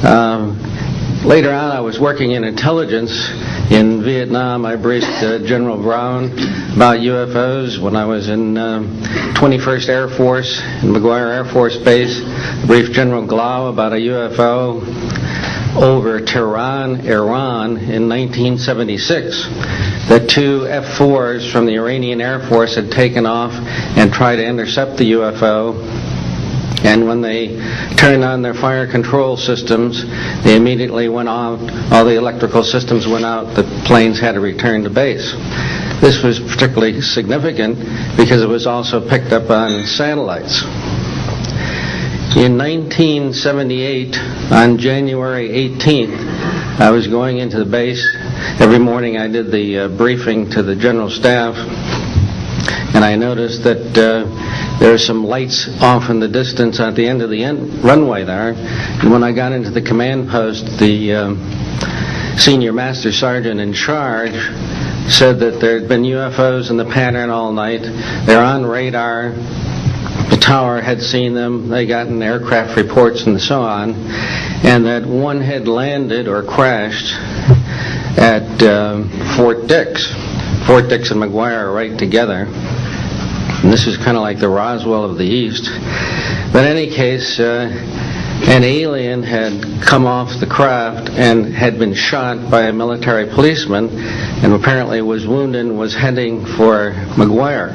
Later on, I was working in intelligence in Vietnam. I briefed General Brown about UFOs when I was in 21st Air Force in McGuire Air Force Base. I briefed General Glau about a UFO over Tehran, Iran in 1976. The two F-4s from the Iranian Air Force had taken off and tried to intercept the UFO. And when they turned on their fire control systems, they immediately went off. All the electrical systems went out. The planes had to return to base. This was particularly significant because it was also picked up on satellites. In 1978, on January 18th, I was going into the base. Every morning I did the briefing to the general staff, and I noticed that there are some lights off in the distance at the end of the runway there. And when I got into the command post, the senior master sergeant in charge said that there had been UFOs in the pattern all night. They're on radar. The tower had seen them. They gotten aircraft reports and so on. And that one had landed or crashed at Fort Dix. Fort Dix and McGuire are right together. And this is kind of like the Roswell of the East. But in any case, an alien had come off the craft and had been shot by a military policeman and apparently was wounded and was heading for McGuire.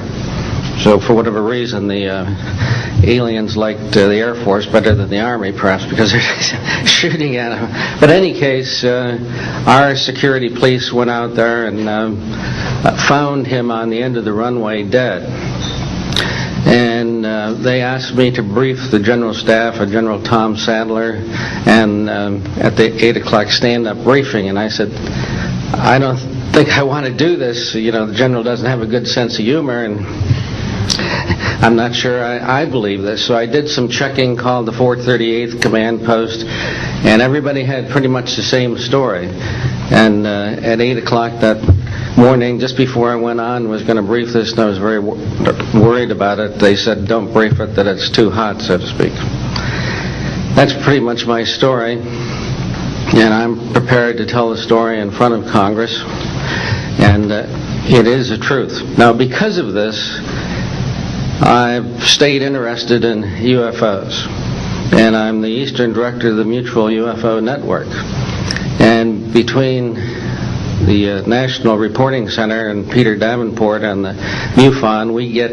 So for whatever reason, the aliens liked the Air Force better than the Army, perhaps because they're shooting at them. But in any case, our security police went out there and found him on the end of the runway dead. And they asked me to brief the general staff, General Tom Sadler, and at the 8 o'clock stand-up briefing. And I said, I don't think I want to do this. You know, the general doesn't have a good sense of humor, and I'm not sure I believe this. So I did some checking, called the 438th Command Post, and everybody had pretty much the same story. And at 8 o'clock that morning, just before I went on, was going to brief this, and I was very worried about it. They said, don't brief it, that it's too hot, so to speak. That's pretty much my story, and I'm prepared to tell the story in front of Congress, and it is the truth. Now, because of this, I've stayed interested in UFOs, and I'm the Eastern Director of the Mutual UFO Network. And between the National Reporting Center and Peter Davenport and the MUFON, we get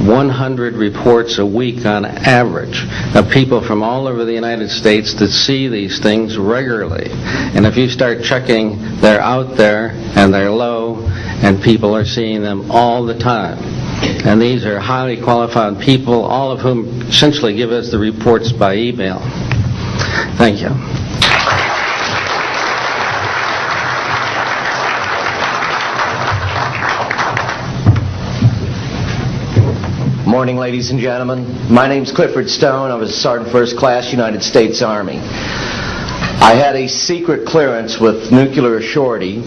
100 reports a week on average of people from all over the United States that see these things regularly. And if you start checking, they're out there and they're low, and people are seeing them all the time. And these are highly qualified people, all of whom essentially give us the reports by email. Thank you. Morning, ladies and gentlemen. My name's Clifford Stone. I was a Sergeant First Class, United States Army. I had a secret clearance with nuclear surety.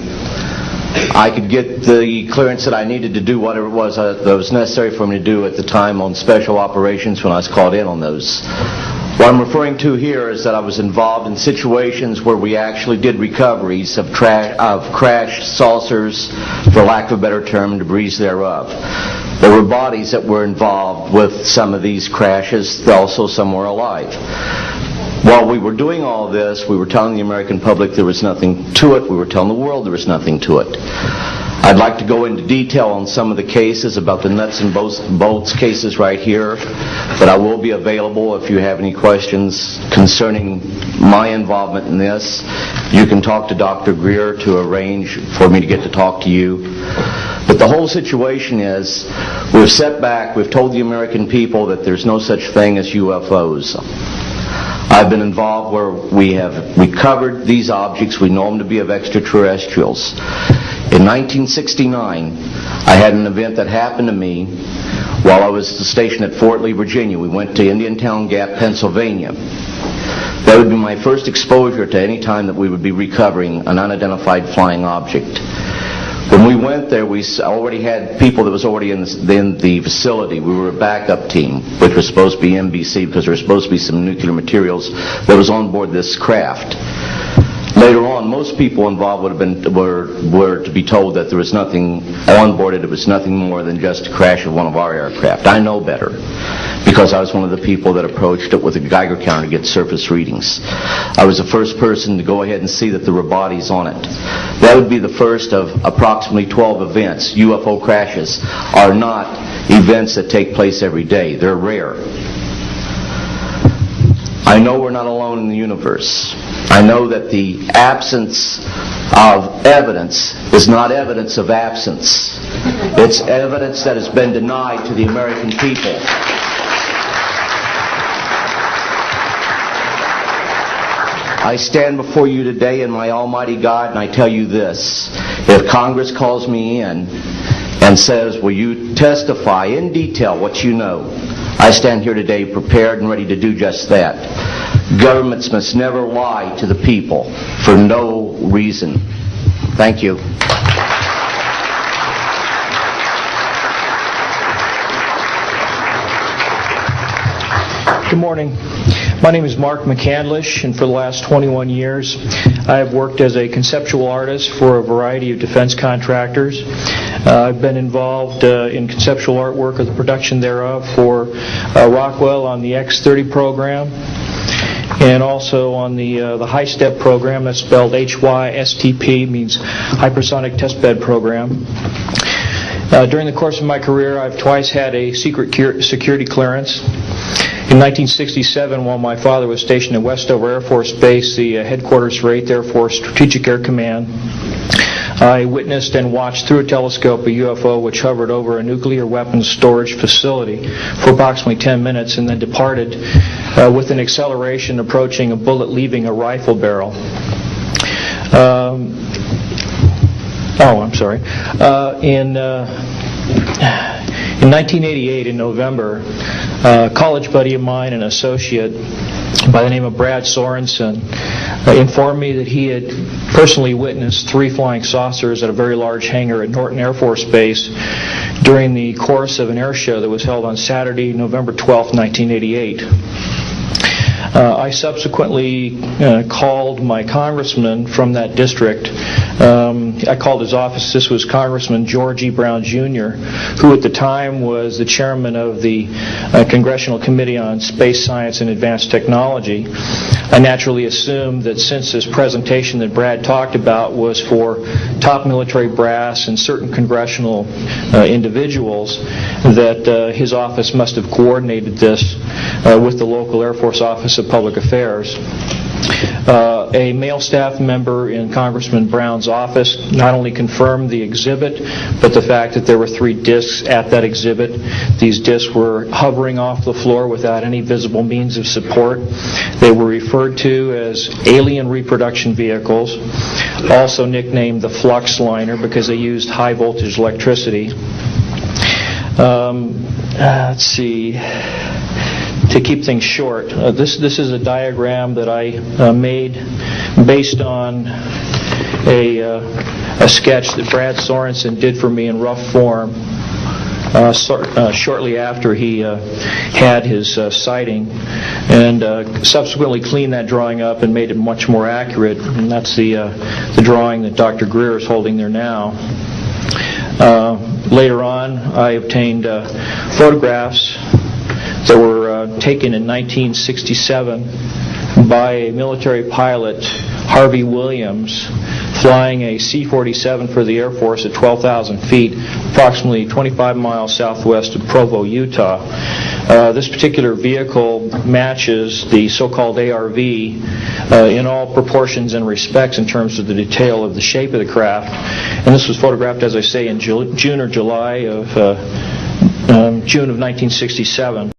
I could get the clearance that I needed to do whatever it was that was necessary for me to do at the time on special operations when I was called in on those. What I'm referring to here is that I was involved in situations where we actually did recoveries of crashed saucers, for lack of a better term, and debris thereof. There were bodies that were involved with some of these crashes, also some were alive. While we were doing all this, we were telling the American public there was nothing to it. We were telling the world there was nothing to it. I'd like to go into detail on some of the cases, about the nuts and bolts cases right here, but I will be available if you have any questions concerning my involvement in this. You can talk to Dr. Greer to arrange for me to get to talk to you. But the whole situation is, we've set back, we've told the American people that there's no such thing as UFOs. I've been involved where we have recovered these objects. We know them to be of extraterrestrials. In 1969, I had an event that happened to me while I was stationed at Fort Lee, Virginia. We went to Indiantown Gap, Pennsylvania. That would be my first exposure to any time that we would be recovering an unidentified flying object. When we went there, we already had people that was already in the facility. We were a backup team, which was supposed to be NBC because there was supposed to be some nuclear materials that was on board this craft. Later on, most people involved were to be told that there was nothing on board it. It was nothing more than just a crash of one of our aircraft. I know better because I was one of the people that approached it with a Geiger counter to get surface readings. I was the first person to go ahead and see that there were bodies on it. That would be the first of approximately 12 events. UFO crashes are not events that take place every day. They're rare. I know we're not alone in the universe. I know that the absence of evidence is not evidence of absence. It's evidence that has been denied to the American people. I stand before you today in my almighty God and I tell you this. If Congress calls me in and says, will you testify in detail what you know, I stand here today prepared and ready to do just that. Governments must never lie to the people for no reason. Thank you. Good morning. My name is Mark McCandlish, and for the last 21 years I have worked as a conceptual artist for a variety of defense contractors. I've been involved in conceptual artwork or the production thereof for Rockwell on the X-30 program, and also on the high-step program. That's spelled HYSTP, means Hypersonic Testbed Program. During the course of my career, I've twice had a secret security clearance. In 1967, while my father was stationed at Westover Air Force Base, the headquarters for 8th Air Force Strategic Air Command, I witnessed and watched through a telescope a UFO which hovered over a nuclear weapons storage facility for approximately 10 minutes and then departed with an acceleration approaching a bullet leaving a rifle barrel. In 1988, in November, a college buddy of mine, an associate by the name of Brad Sorensen, informed me that he had personally witnessed 3 flying saucers at a very large hangar at Norton Air Force Base during the course of an air show that was held on Saturday, November 12, 1988. I subsequently called my congressman from that district. I called his office. This was Congressman George E. Brown, Jr., who at the time was the chairman of the Congressional Committee on Space Science and Advanced Technology. I naturally assumed that since this presentation that Brad talked about was for top military brass and certain congressional individuals, that his office must have coordinated this with the local Air Force Office of Public Affairs. A male staff member in Congressman Brown's office not only confirmed the exhibit, but the fact that there were 3 discs at that exhibit. These discs were hovering off the floor without any visible means of support. They were referred to as alien reproduction vehicles, also nicknamed the flux liner because they used high voltage electricity. Let's see. To keep things short, this is a diagram that I made based on a sketch that Brad Sorensen did for me in rough form shortly after he had his sighting, and subsequently cleaned that drawing up and made it much more accurate. And that's the drawing that Dr. Greer is holding there now. Later on, I obtained photographs that were taken in 1967 by a military pilot, Harvey Williams, flying a C-47 for the Air Force at 12,000 feet, approximately 25 miles southwest of Provo, Utah. This particular vehicle matches the so-called ARV in all proportions and respects in terms of the detail of the shape of the craft. And this was photographed, as I say, in June or July of June of 1967.